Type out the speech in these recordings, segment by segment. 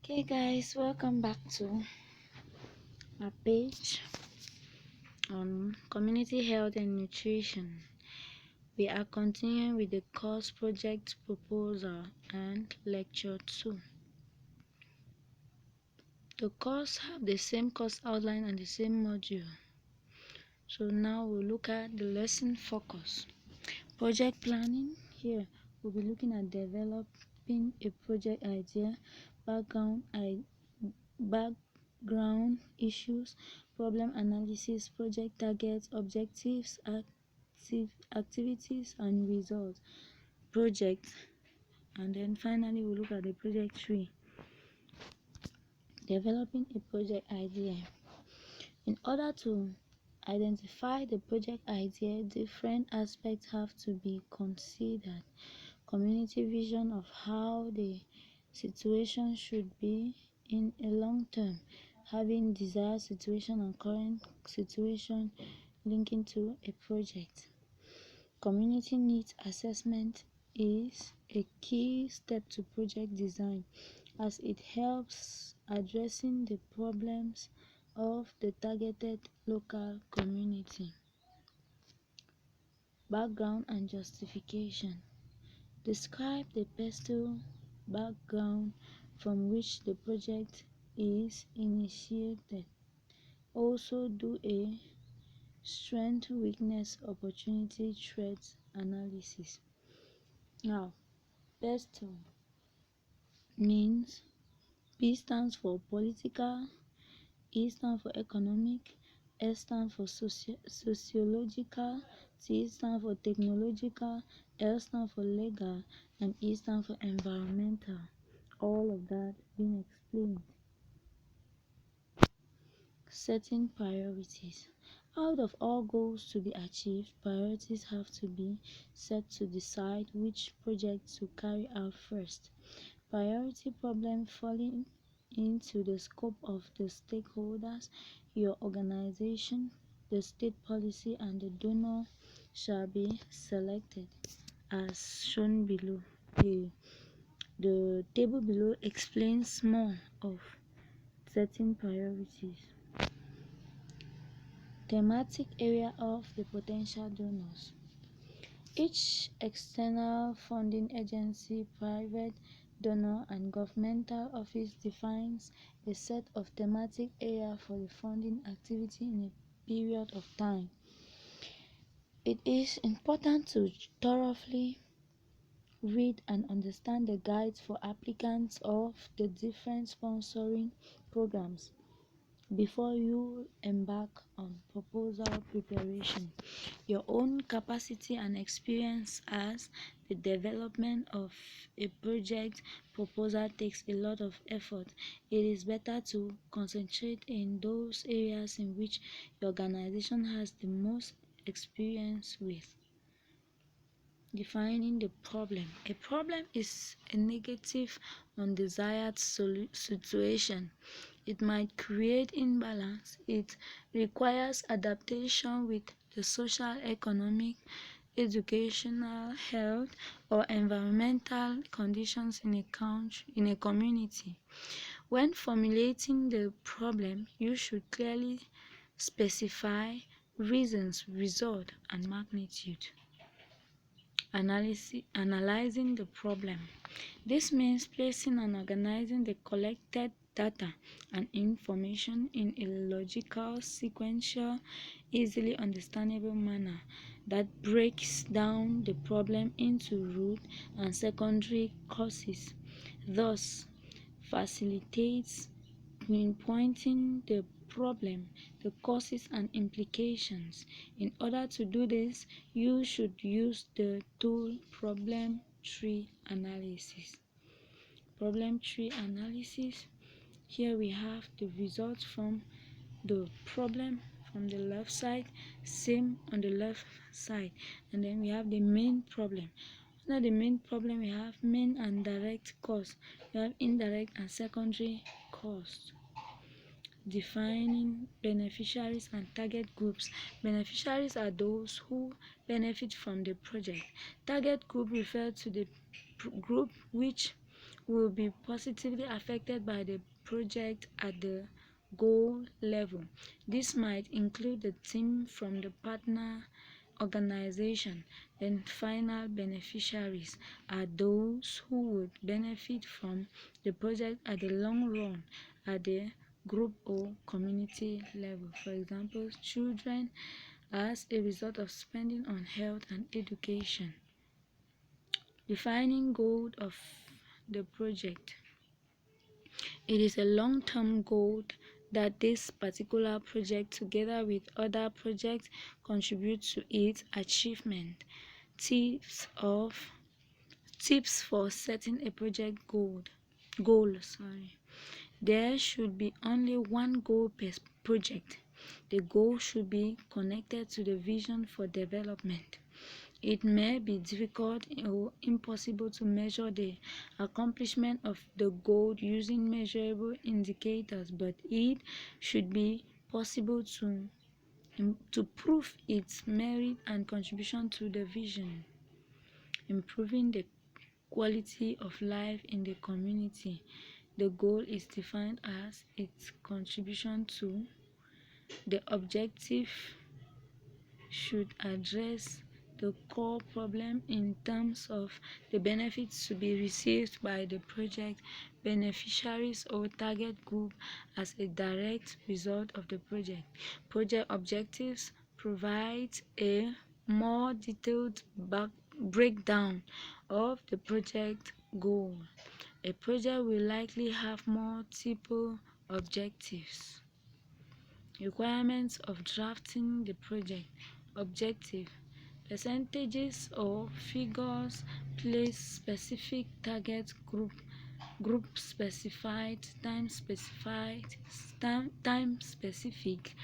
Hey guys, welcome back to our page on community health and nutrition. We are continuing with the course project proposal and lecture 2. The course have the same course outline and the same module. So now we'll look at the lesson focus. Project planning. Here we'll be looking at developing a project idea, background issues, problem analysis, project targets, objectives, activities and results, project, and then finally we'll look at the project tree. Developing a project idea. In order to identify the project idea, different aspects have to be considered. Community vision of how the situation should be in a long term, having desired situation and current situation linking to a project. Community needs assessment is a key step to project design as it helps addressing the problems of the targeted local community. Background and justification. Describe the personal background from which the project is initiated. Also do a strength, weakness, opportunity, threat analysis. Now, personal means P stands for political, E stands for economic, S stands for sociological, T stands for technological, L stands for legal, and E stands for environmental. All of that being explained. Setting priorities. Out of all goals to be achieved, priorities have to be set to decide which project to carry out first. Priority problem falling into the scope of the stakeholders, your organization, the state policy, and the donor shall be selected as shown below. The table below explains more of setting priorities. Thematic area of the potential donors. Each external funding agency, private donor, and governmental office defines a set of thematic areas for the funding activity in a period of time. It is important to thoroughly read and understand the guides for applicants of the different sponsoring programs before you embark on proposal preparation. Your own capacity and experience as the development of a project proposal takes a lot of effort. It is better to concentrate in those areas in which your organization has the most experience with. Defining the problem. A problem is a negative, undesired situation. It might create imbalance. It requires adaptation with the social, economic, educational, health, or environmental conditions in a community. When formulating the problem, you should clearly specify reasons, result, and magnitude. Analyzing the problem. This means placing and organizing the collected data and information in a logical, sequential, easily understandable manner that breaks down the problem into root and secondary causes, thus facilitates pinpointing the problem, the causes and implications. In order to do this, you should use the tool problem tree analysis. Problem tree analysis. Here we have the results from the problem from the left side, same on the left side, and then we have the main problem. Under the main problem, we have main and direct cause. We have indirect and secondary cause. Defining beneficiaries and target groups. Beneficiaries are those who benefit from the project. Target group refers to the group which will be positively affected by the project at the goal level. This might include the team from the partner organization. Then final beneficiaries are those who would benefit from the project at the long run at the group or community level. For example, children as a result of spending on health and education. Defining goal of the project. It is a long-term goal that this particular project, together with other projects, contribute to its achievement. Tips for setting a project goal. There should be only one goal per project. The goal should be connected to the vision for development. It may be difficult or impossible to measure the accomplishment of the goal using measurable indicators, but it should be possible to prove its merit and contribution to the vision. Improving the quality of life in the community. The goal is defined as its contribution to the objective should address the core problem in terms of the benefits to be received by the project beneficiaries or target group as a direct result of the project. Project objectives provide a more detailed breakdown of the project goal. A project will likely have multiple objectives. Requirements of drafting the project. Objective. Percentages or figures place specific target group specified, time specific,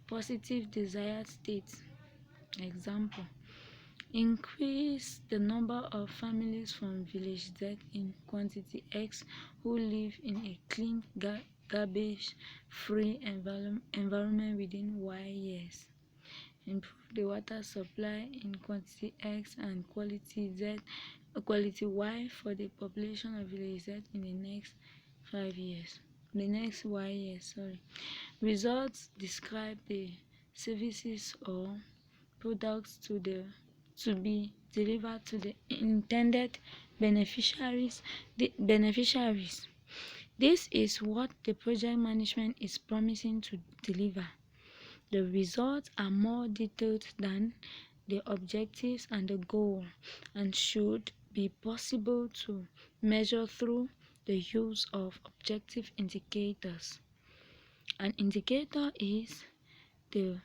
positive desired state. Example. Increase the number of families from village Z in quantity X who live in a clean garbage-free environment within Y years. Improve the water supply in quantity X and quality Y for the population of village Z in the next Y years. Results describe the services or products to be delivered to the intended beneficiaries. This is what the project management is promising to deliver. The results are more detailed than the objectives and the goal and should be possible to measure through the use of objective indicators. An indicator is the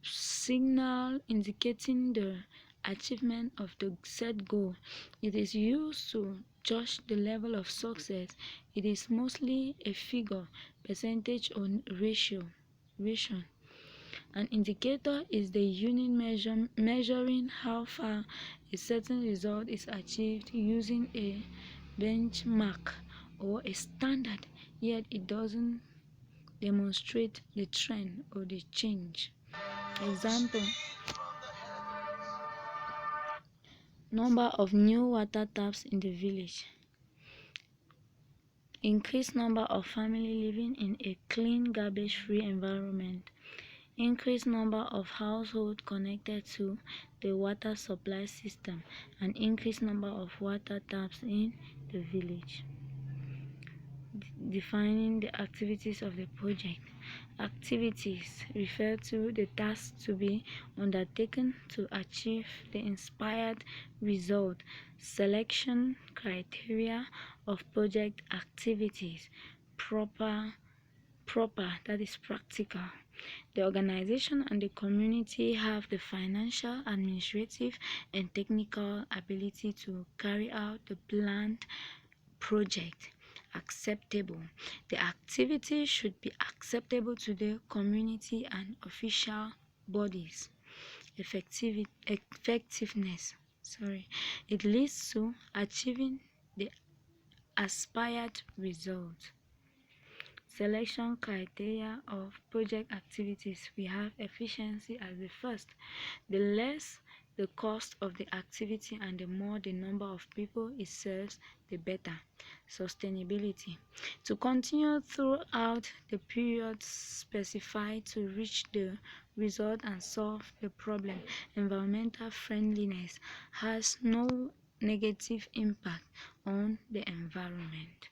signal indicating the achievement of the set goal. It is used to judge the level of success. It is mostly a figure, percentage, or ratio. An indicator is the unit measuring how far a certain result is achieved using a benchmark or a standard, yet it doesn't demonstrate the trend or the change. Example. Number of new water taps in the village. Increased number of families living in a clean, garbage-free environment. Increased number of households connected to the water supply system, and increased number of water taps in the village. Defining the activities of the project. Activities refer to the tasks to be undertaken to achieve the inspired result. Selection criteria of project activities. Proper, that is practical. The organization and the community have the financial, administrative, and technical ability to carry out the planned project. Acceptable. The activity should be acceptable to the community and official bodies. Effectiveness. It leads to achieving the aspired result. Selection criteria of project activities. We have efficiency as the first. The less the cost of the activity, and the more the number of people it serves, the better. Sustainability. To continue throughout the period specified to reach the result and solve the problem. Environmental friendliness has no negative impact on the environment.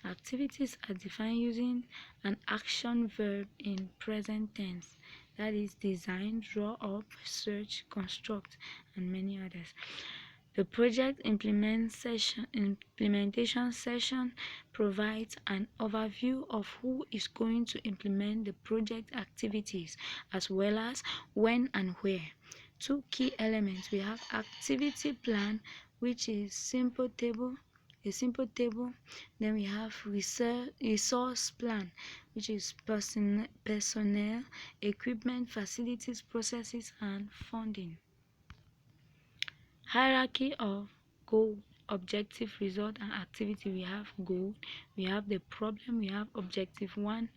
Activities are defined using an action verb in present tense, that is design, draw up, search, construct, and many others. The project implementation session provides an overview of who is going to implement the project activities, as well as when and where. Two key elements: we have activity plan, which is a simple table. Then we have resource plan, which is personnel, equipment, facilities, processes, and funding. Hierarchy of goal, objective, result, and activity. We have goal, we have the problem, we have objective 1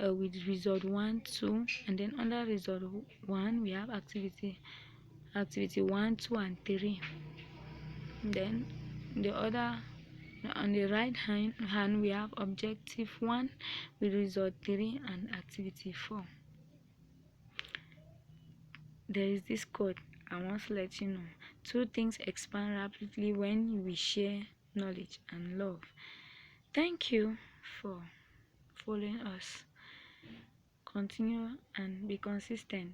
with result 1, 2, and then under result 1 we have activity 1, 2, and 3. Then the other, on the right hand we have objective 1 with result 3 and activity 4. There is this quote I want to let you know: two things expand rapidly when we share: knowledge and love. Thank you for following us. Continue and be consistent.